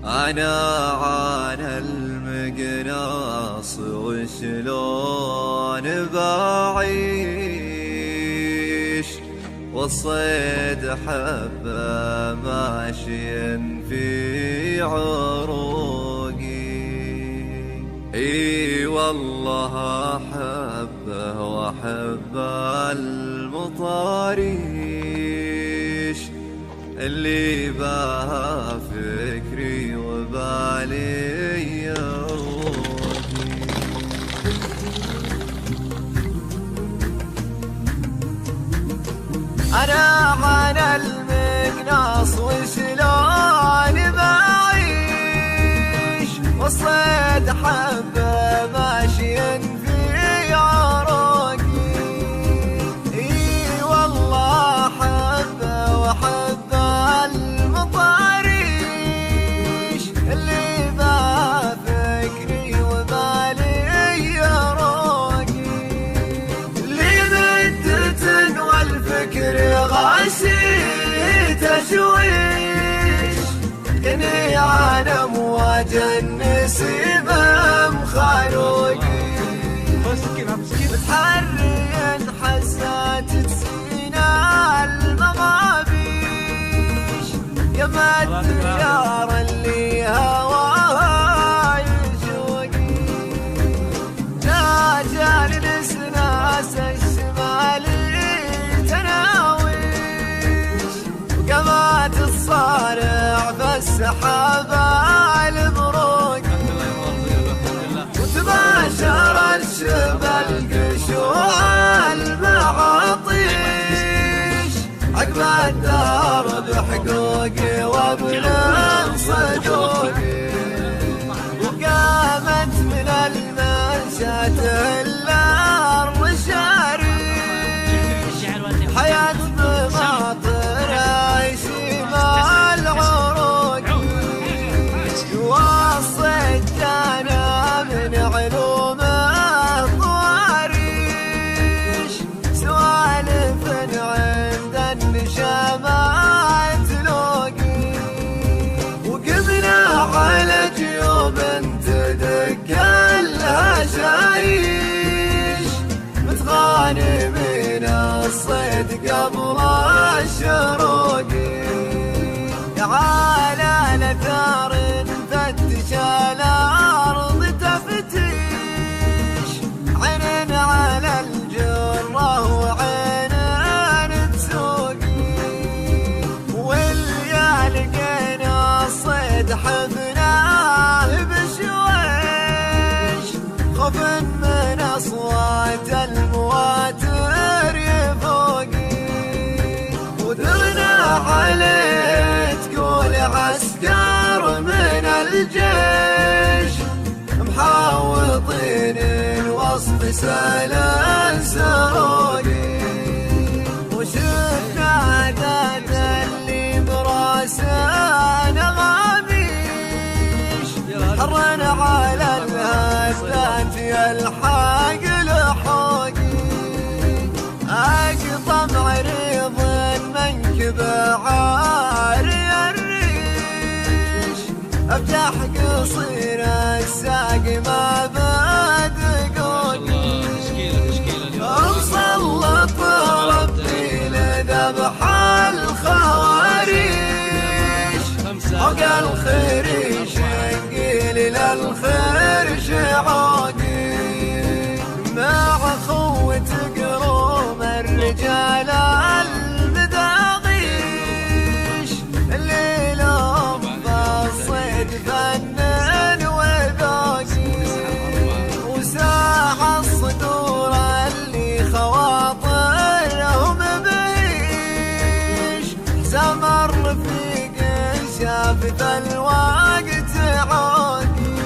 أنا عن المقناص وشلون بعيش، والصيد حبة ماشي في عروقي. اي والله أحبه وأحب المطاريش، اللي باها فكري وبالي يروقي. أنا عن المقناص وشلون بعيش، والصيد حبة ماشي في عروقي. اي والله أحبه وأحب المطاريش، اللي بفكري وبالي يروقي. اللي مدة والفكر غاشي تشويش، كني على امواج النسيم مخلوقي. متحرين حسات تسينا المغابيش، يما الديار اللي هواها يشوقي. جاجان نسناس الشمالي تناويش، وقامات الصارع بالسحابة البروقي. وتباشر الشبل قشوع المعاطيش، عقب الدار بحقوقي وابن صدوقي. وقامت من المنشات إلا الرشاريش، حياة بماطر شمال عروقي. يوصي الجانا من علومه طواريش، سوالف عند النشامات تلوقي. وقبنا على جيوب تدق الهشايش، متغانمين الصيد قبل الشروقي. تعالى لثار نفتش الأرض تفتيش، عين على الجرة وعين تسوقي. واللي لقينا الصيد حفناه بشويش، خوف من أصوات المواتر يفوقي. ودرنا عليه تقول عسكر من الجيش، محاوطين الوسط سالان سروقي. وشفنا عدد اللي براسنا غاميش، حرنا على الهدات يلحق لحوقي. أقطم عريض المنكب عاري الريش، افتح قصير الساق ما بدقوني. مسلط ربي لذبح الخواريش، فوق الخريش انقيل للخرش عوقي. مع خوة قروم الرجال المداغيش، اللي لهم بالصيد فنن وذوقي. وساح الصدور اللي خواطرهم بعيش، سمر رفيق شافت الوقت عوقي.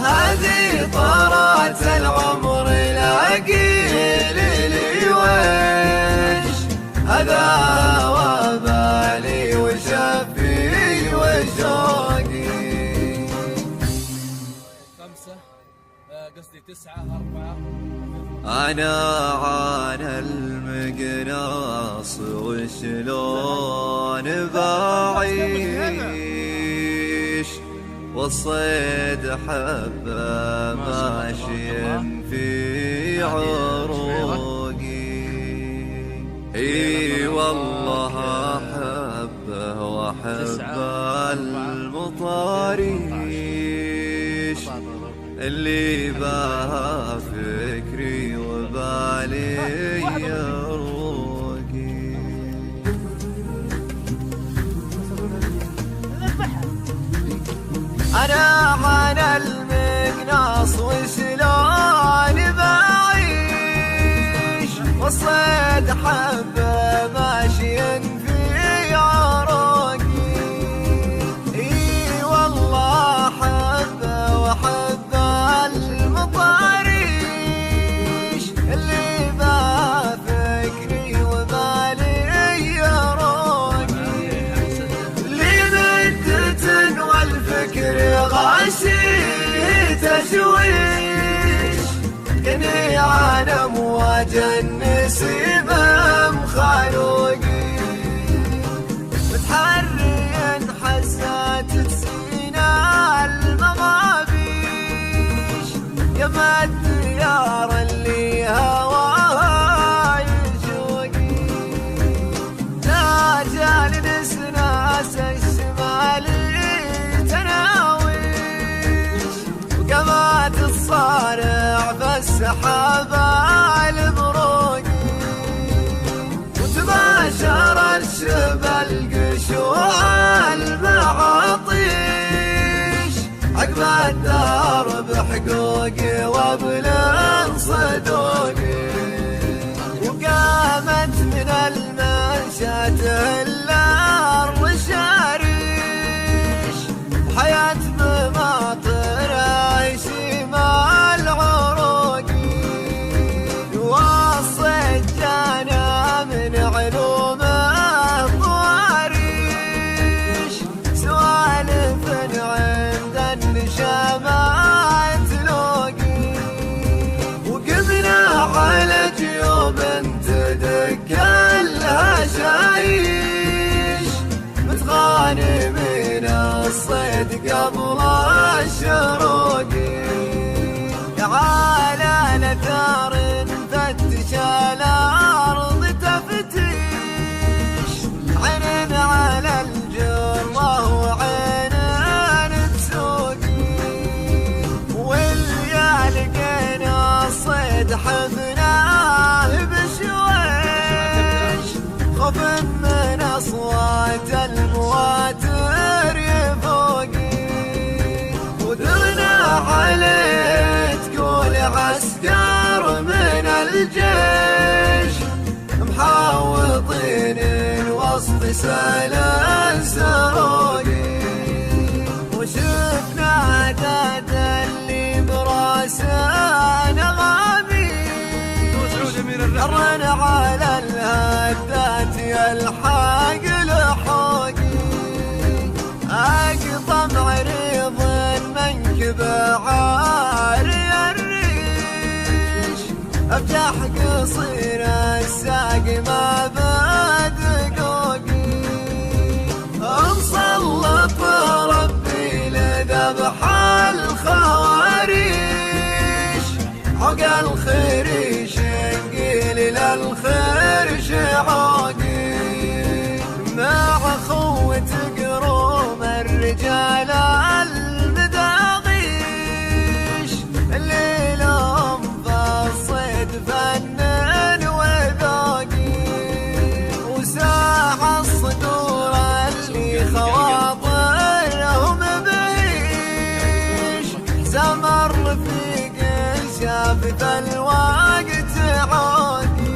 هذه طارات العمر لاقيل لي ويش، هذا وبالي وشفي وشوقي. 5 قصدي 9 4. أنا عن المقناص وشلون بعيش، والصيد حبه ماشي في عروقي. اي والله احبه واحب المطاريش اللي بها فكري وبالي يروقي. انا على المقناص وشلون بعيش والصيد حبه ماشي في عروقي. اي والله حبه واحب المطاريش اللي بفكري وبالي يروقي. اللي مدة والفكر غاشي تشويش كني على امواج النسيم مخلوقي. متحريا حسات تسينا المغابيش يما الديار اللي هواها يشوقي. لا جال نسناس الشمالي تناويش وقامات الصارع بالسحابة البروقي. وتباشر الشبل قشوع المعاطيش عقب الدار بحقوقي وبلن صدوقي. وقامت من المنشات الارض شاريش وحياة بماطر عيشي مع العروقي. والصيد جانا من علومه طواريش سوالف عند النشامات لوقي. وقمنا على جيوب تدق الهشايش متغانمين الصيد قبل الشروقي. تعالى نثار نفتش الارض تفتيش عين على الجرة وعين تسوقي. واللي لقينا الصيد حفناه بشويش خوف من اصوات المواتر يفوقي. ودرنا عليه تقول عسكر من الجيش محاوطين الوسط سلال سروقي. وشفنا عدد اللي براسنا غابيش حرن على الهدات يلحق لحوقي. اقطم عريض منكب عاري الريش افتح قصير الساق ما بدقوقي. مسلط ربي لذبح الخواريش حق الخريش نقيل للخير شعوقي. مع خوة قروم الرجال المداغيش اللي لهم فالصيد فنن وذوقي. وساع الصدور اللي خواطرهم بعيش سمر رفيق شافت الوقت عودي.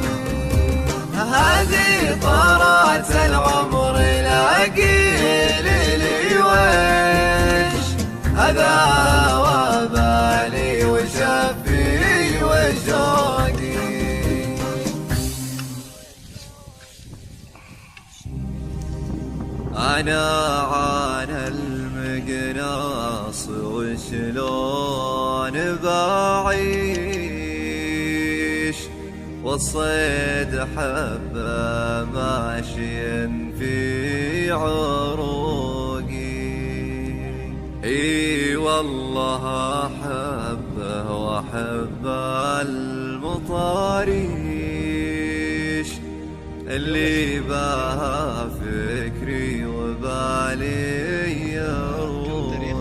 هذه طارات العمر لاقيل لي ويش هذا وبالي وشفي وشوقي. انا عانى المقناص وشلون بعيش والصيد حبه ماشي في عروقي. والله أحبه وأحب المطاريش اللي باها فكري وبالي يروقي.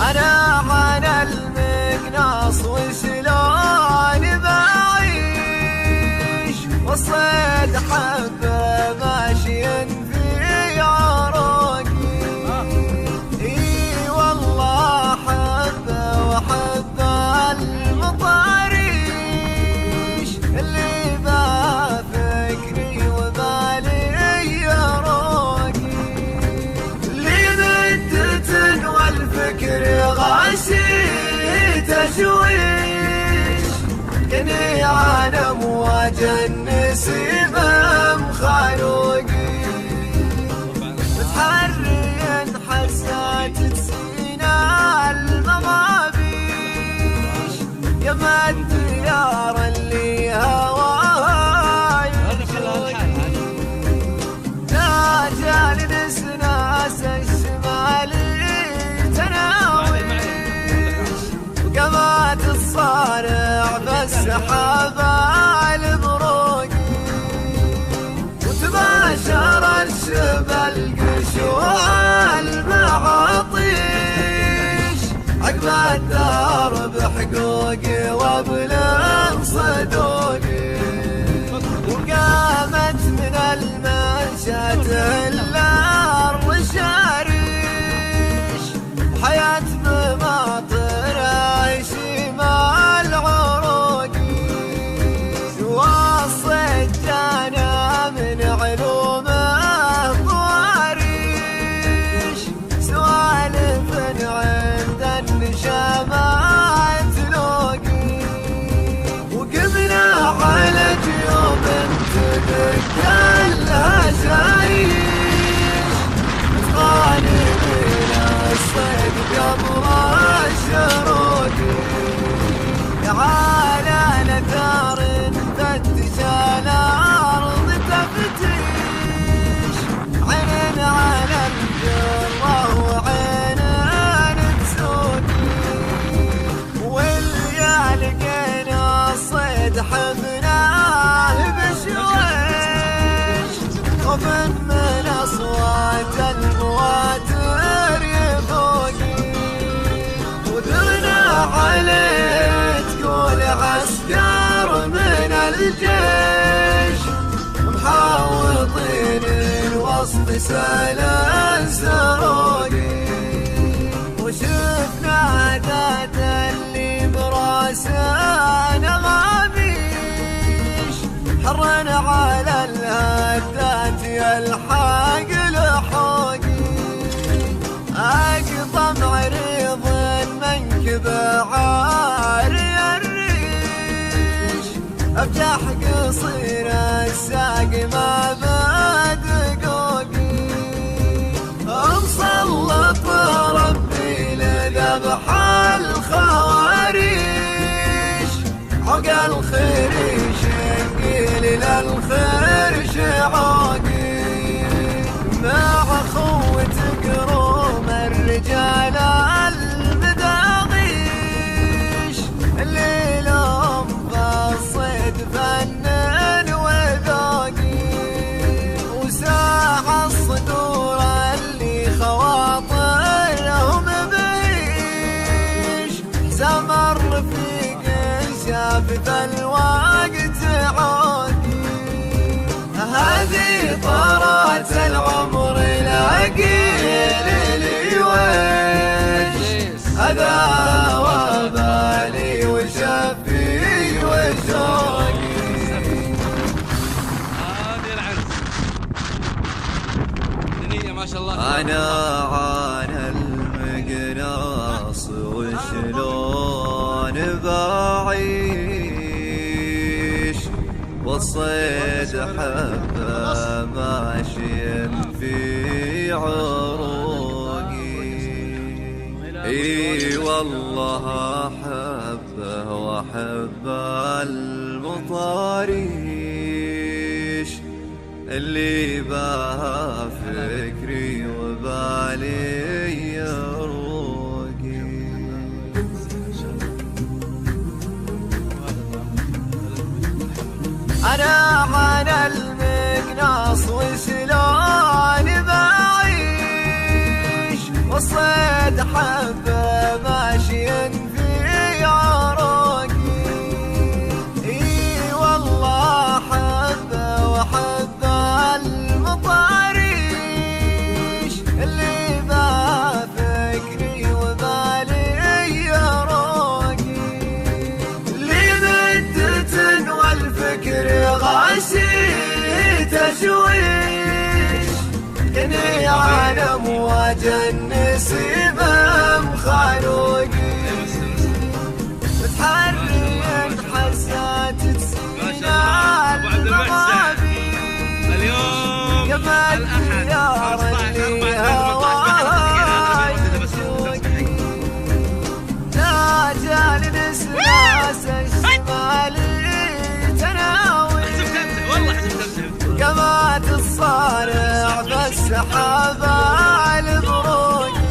أنا على المقناص وشلون بعيش والصيد حبه ماشيين في عروقي. اي والله حبه وحب المطاريش اللي بفكري وبالي يروقي. اللي بدت والفكر غاشي تشويش كني على امواج النسيمه مخلوقي. متحرين حسات تسينا المغابيش يما الديار اللي هواها يشوقي. لا جال نسناس الشمالي تناويش وقامات الصارع بالسحابة البروقي. وتباشر الشبل قشوع المعاطيش عقب الدار بحقوقي وابلغ صدوقي. وقامت من المنشات الرشاريش حياة بماطر عيشي مع العروقي. واصل جانا من علومه طواريش سوالف عند النشامات تلوقي. وقمنا على جيوب تدق الهشايش تغاني بلا الصيد قبر الشروقي. تعالى نثار نفتش الارض تفتيش عين على الجره وعين تسوقي. واللي لقينا الصيد حفناه بشويش ومن من اصوات المواتر يفوقي. ودرنا عليه تقول عسكر من الجيش محاوطين الوسط سلام سروقي. وشفنا عداد اللي براسنا غابيش حرنا على الهدات يلحق لحوقي. اقطم عريض المنكب عاري الريش افتح قصير الساق ما بدقوقي. مسلط ربي لذبح الخواريش عقى الخريش انقيل للخير شعوقي. مع خوة قروم الرجال المداغيش اللي لهم بالصيد فنن وذوقي. وساعة الصدور اللي خواطرهم بعيش سمر رفيق شاف الوقت عوقي. هذه طارات العمر لاقيل لي ويش هذا وبالي وشفي وشوقي. هذه العرس دنيا ما شاء الله. أنا عن المقناص وشلون بعيش والصيد حبه ماشي في عروقي. اي والله احبه واحب المطاريش اللي باها فكري وبالي يروقي. أنا عن المقناص وشلون بعيش، والصيد حبة ماشي في عروقي. إي والله حبة وحبة المطاريش، اللي بفكري وبالي يروقي. اللي مدة والفكر غاشي تشويش، كني على امواج النسيم مخانوقي. متحرك حسات تسينا المغابي، اليوم الأحد 14/4/2023. لا جال نسلاس الشمالي تناوي، قامت الصارع بالسحابة البروقي.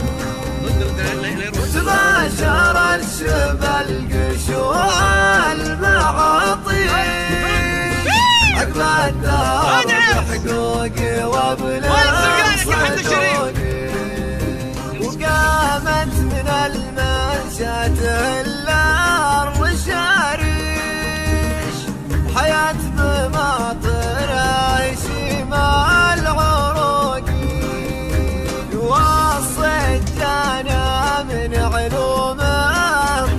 وتباشر الشبل قشوع المعاطي، عقب الدار بحقوقي وبلاد صدوقي. وقامت من المنشات الرشاريش، وحياة بماطر شمال عروقي. والصيد جانا من علومه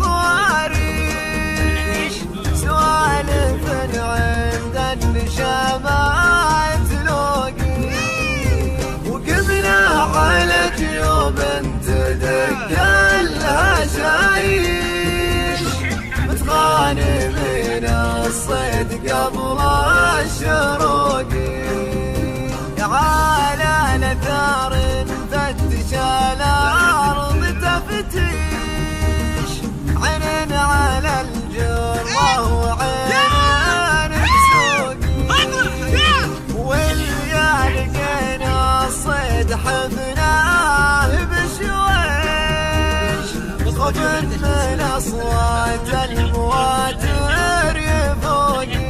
ضواريش، سوالف عند النشامات لوقي. وقمنا على جيوب تدق الهشايش، متغانمين الصيد قبل الشروقي. على نثار نفتش الأرض تفتيش، عين على الجرة وعين بسوقي. واللي لقينا الصيد حفناه بشويش، خوف من أصوات المواتر يفوقي.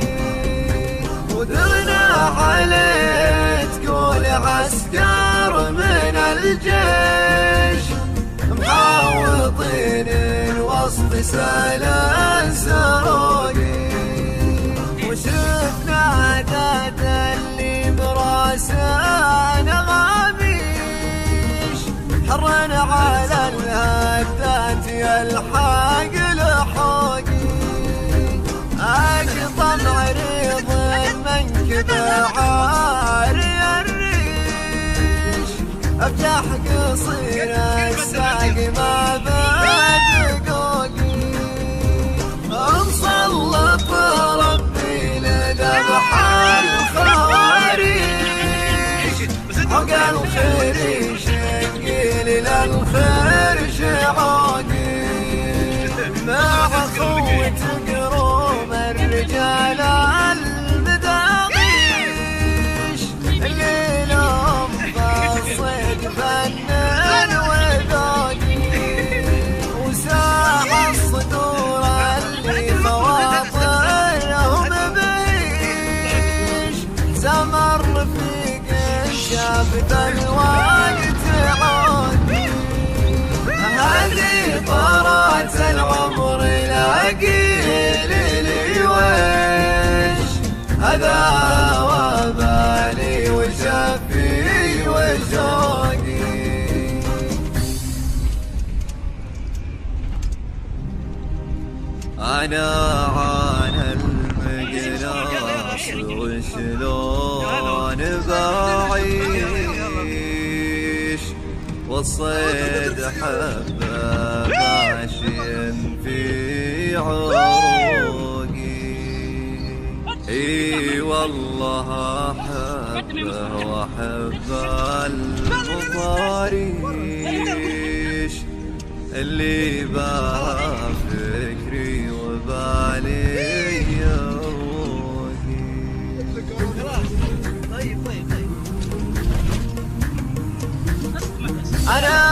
ودرنا عليه تقول عسكر من الجيش، محاوطين الوسط سالا سروقي. وشفنا عداد اللي براسه نغاميش، حرن على الهدات يلحق لحوقي. أقطم عريض منكب عاري الريش، افتح قصير الساق ما بدقوقي. مسلط ربي لذبح الخواريش، حق الخريش نقيل للخير شعوقي. مع خوة قروم الرجال المداغيش، اللي لهم بالصيد فنان وذوقي. وساع الصدور اللي خواطرهم بعيش، سمر رفيق شافت الوقت عودي. هذه طارات العمر لاقيل لي ويش، هذا وبالي وشفي وشوقي. أنا عن المقناص وشلون بعيش، والصيد حبة ماشي في عروقي. اي والله حبة وحبة المطاريش، اللي بها فكري وبالي يروقي. أنا